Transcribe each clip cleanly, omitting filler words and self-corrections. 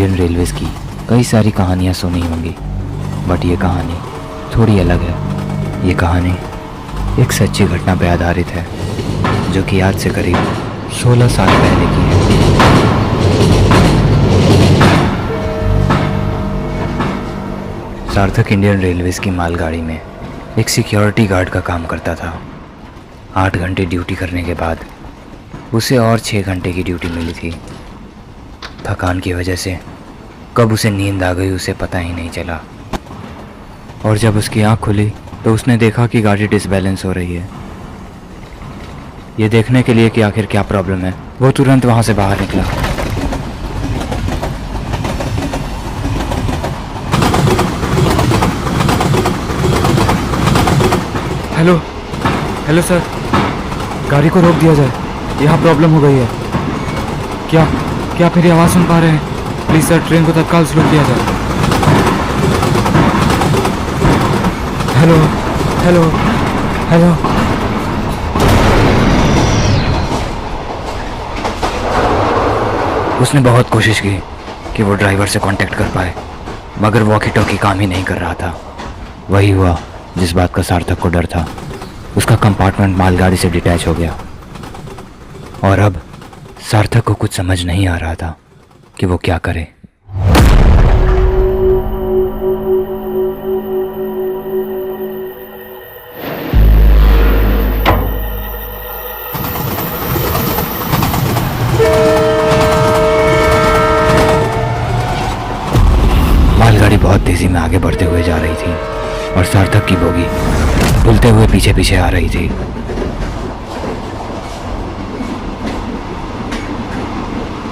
Indian Railways की कई सारी कहानियाँ सुनी होंगी, बट ये कहानी थोड़ी अलग है। ये कहानी एक सच्ची घटना पर आधारित है, जो कि आज से करीब 16 साल पहले की है। सार्थक इंडियन रेलवेज़ की मालगाड़ी में एक सिक्योरिटी गार्ड का काम करता था। 8 घंटे ड्यूटी करने के बाद उसे और 6 घंटे की ड्यूटी मिली थी। थकान की वजह से कब उसे नींद आ गई उसे पता ही नहीं चला, और जब उसकी आंख खुली तो उसने देखा कि गाड़ी डिसबैलेंस हो रही है। ये देखने के लिए कि आखिर क्या प्रॉब्लम है, वो तुरंत वहाँ से बाहर निकला। हेलो हेलो सर, गाड़ी को रोक दिया जाए, यहाँ प्रॉब्लम हो गई है। क्या क्या आप मेरी आवाज़ सुन पा रहे हैं? प्लीज़ सर, ट्रेन को तत्काल स्लो किया जाए। Hello hello hello. उसने बहुत कोशिश की कि वो ड्राइवर से कांटेक्ट कर पाए, मगर वॉकी टॉकी काम ही नहीं कर रहा था। वही हुआ जिस बात का सार्थक को डर था। उसका कंपार्टमेंट मालगाड़ी से डिटैच हो गया, और अब सार्थक को कुछ समझ नहीं आ रहा था कि वो क्या करे। मालगाड़ी बहुत तेजी में आगे बढ़ते हुए जा रही थी, और सार्थक की बोगी भूलते हुए पीछे पीछे आ रही थी।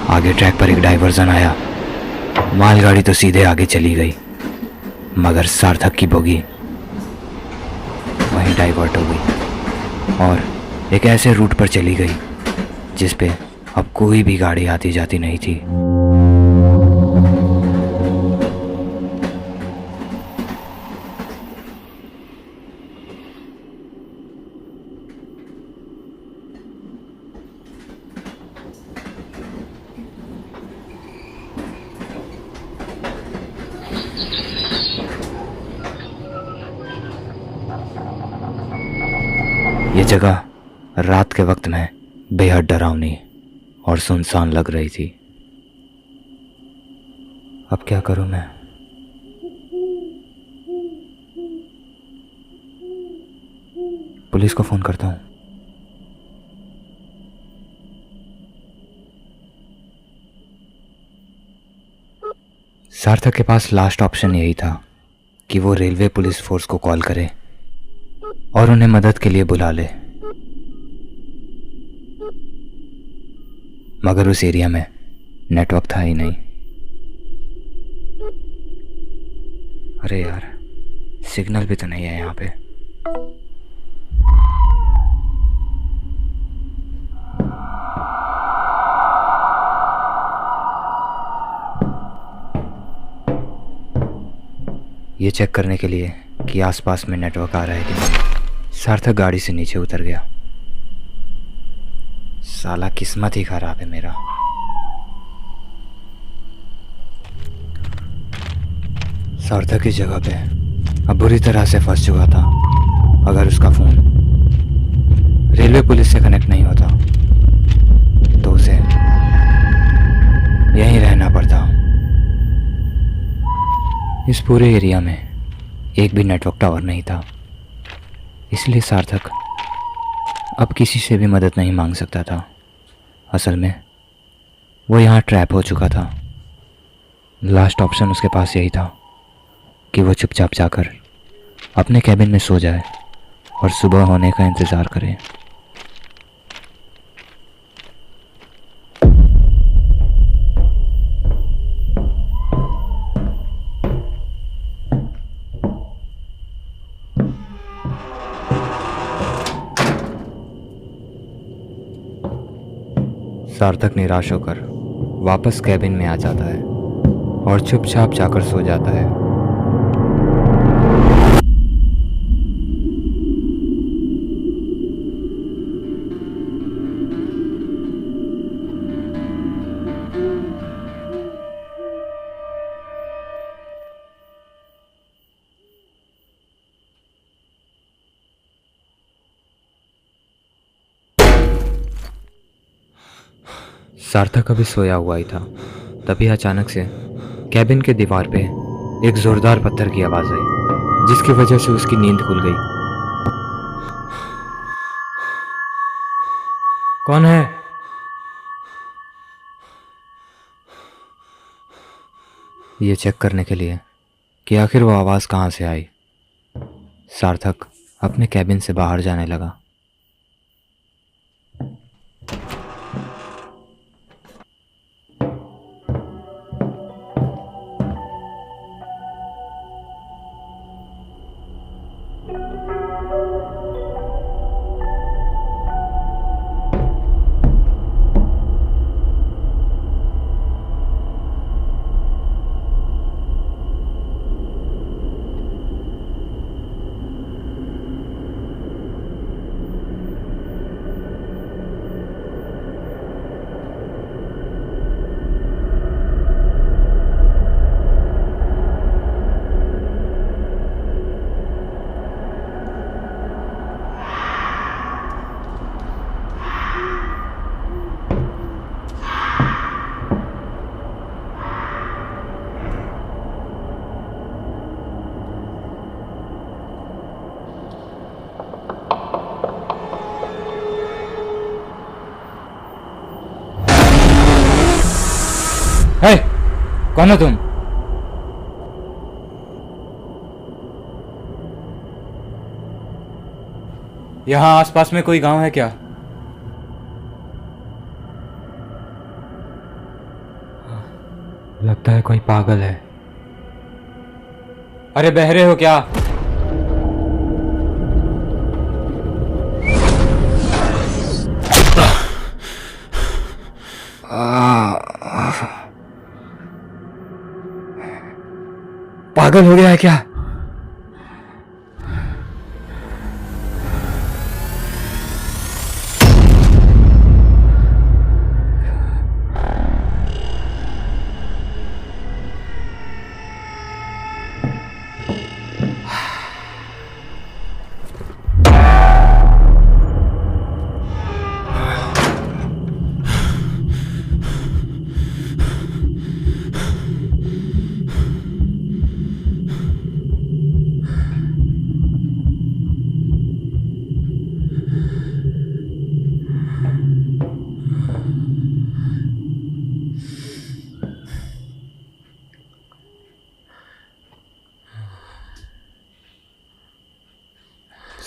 आगे ट्रैक पर एक डाइवर्जन आया। मालगाड़ी तो सीधे आगे चली गई, मगर सार्थक की बोगी वहीं डाइवर्ट हो गई और एक ऐसे रूट पर चली गई जिस पे अब कोई भी गाड़ी आती जाती नहीं थी। ये जगह रात के वक्त में बेहद डरावनी और सुनसान लग रही थी। अब क्या करूं मैं? पुलिस को फोन करता हूं। सार्थक के पास लास्ट ऑप्शन यही था कि वो रेलवे पुलिस फोर्स को कॉल करे और उन्हें मदद के लिए बुला ले, मगर उस एरिया में नेटवर्क था ही नहीं। अरे यार, सिग्नल भी तो नहीं है यहाँ पे। ये चेक करने के लिए कि आसपास में नेटवर्क आ रहा है कि नहीं, सार्थक गाड़ी से नीचे उतर गया। साला किस्मत ही खराब है मेरा। सार्थक की जगह पे अब बुरी तरह से फंस चुका था। अगर उसका फोन रेलवे पुलिस से कनेक्ट नहीं होता तो उसे यहीं रहना पड़ता। इस पूरे एरिया में एक भी नेटवर्क टावर नहीं था, इसलिए सार्थक अब किसी से भी मदद नहीं मांग सकता था। असल में वो यहाँ ट्रैप हो चुका था। लास्ट ऑप्शन उसके पास यही था कि वो चुपचाप जाकर अपने कैबिन में सो जाए और सुबह होने का इंतज़ार करे। सार्थक निराश होकर वापस कैबिन में आ जाता है और चुपचाप जाकर सो जाता है। सार्थक अभी सोया हुआ ही था, तभी अचानक से कैबिन के दीवार पे एक जोरदार पत्थर की आवाज आई, जिसकी वजह से उसकी नींद खुल गई। कौन है? ये चेक करने के लिए कि आखिर वो आवाज़ कहाँ से आई, सार्थक अपने कैबिन से बाहर जाने लगा। है, कौन हो तुम? यहाँ आसपास में कोई गांव है क्या? लगता है कोई पागल है। अरे बहरे हो क्या? पागल हो गया है क्या?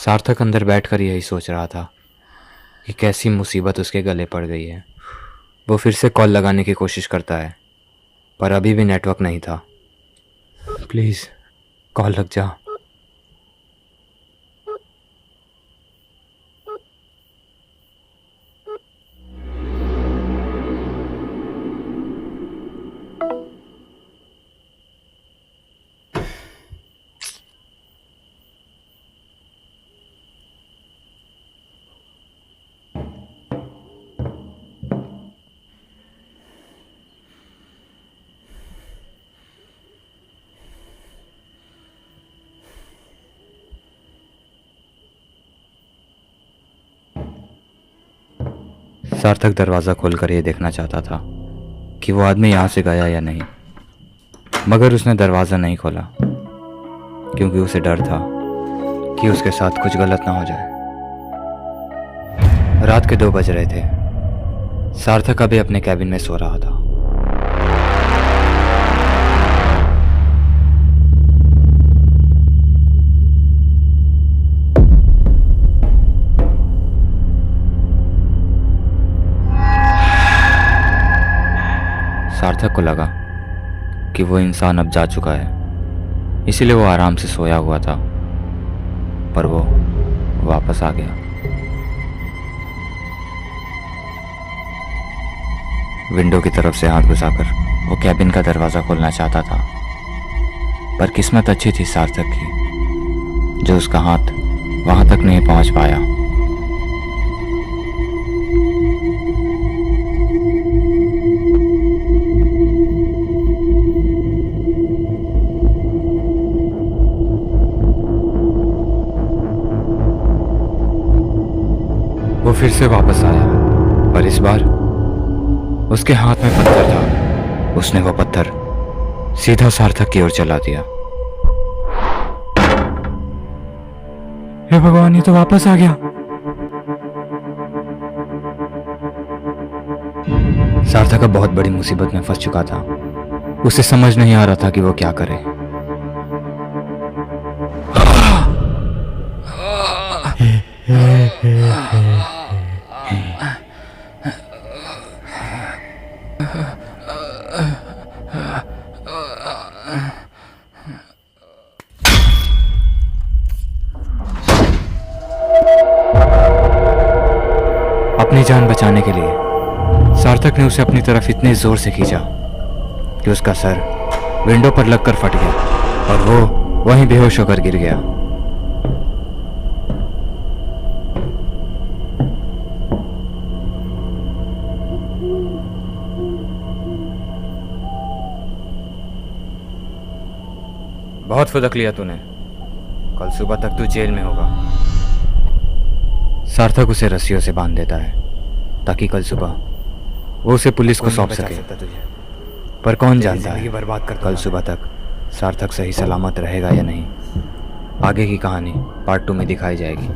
सार्थक अंदर बैठकर यही सोच रहा था कि कैसी मुसीबत उसके गले पड़ गई है। वो फिर से कॉल लगाने की कोशिश करता है, पर अभी भी नेटवर्क नहीं था। प्लीज़ कॉल लग जा। सार्थक दरवाज़ा खोलकर ये देखना चाहता था कि वो आदमी यहाँ से गया या नहीं, मगर उसने दरवाज़ा नहीं खोला क्योंकि उसे डर था कि उसके साथ कुछ गलत ना हो जाए। रात के 2 बज रहे थे। सार्थक अभी अपने कैबिन में सो रहा था। सार्थक को लगा कि वो इंसान अब जा चुका है, इसीलिए वो आराम से सोया हुआ था, पर वो वापस आ गया। विंडो की तरफ से हाथ घुसाकर वो कैबिन का दरवाज़ा खोलना चाहता था, पर किस्मत अच्छी थी सार्थक की, जो उसका हाथ वहां तक नहीं पहुंच पाया। वो फिर से वापस आया, पर इस बार उसके हाथ में पत्थर था। उसने वो पत्थर सीधा सार्थक की ओर चला दिया। हे भगवान, ये तो वापस आ गया। सार्थक अब बहुत बड़ी मुसीबत में फंस चुका था। उसे समझ नहीं आ रहा था कि वो क्या करे। अपनी जान बचाने के लिए सार्थक ने उसे अपनी तरफ इतने जोर से खींचा कि उसका सर विंडो पर लगकर फट गया और वो वहीं बेहोश होकर गिर गया। बहुत फुदक लिया तूने। कल सुबह तक तू जेल में होगा। सार्थक उसे रस्सियों से बांध देता है ताकि कल सुबह वो उसे पुलिस को सौंप सके। पर कौन जानता है कल सुबह तक सार्थक सही सलामत रहेगा या नहीं। आगे की कहानी पार्ट 2 में दिखाई जाएगी।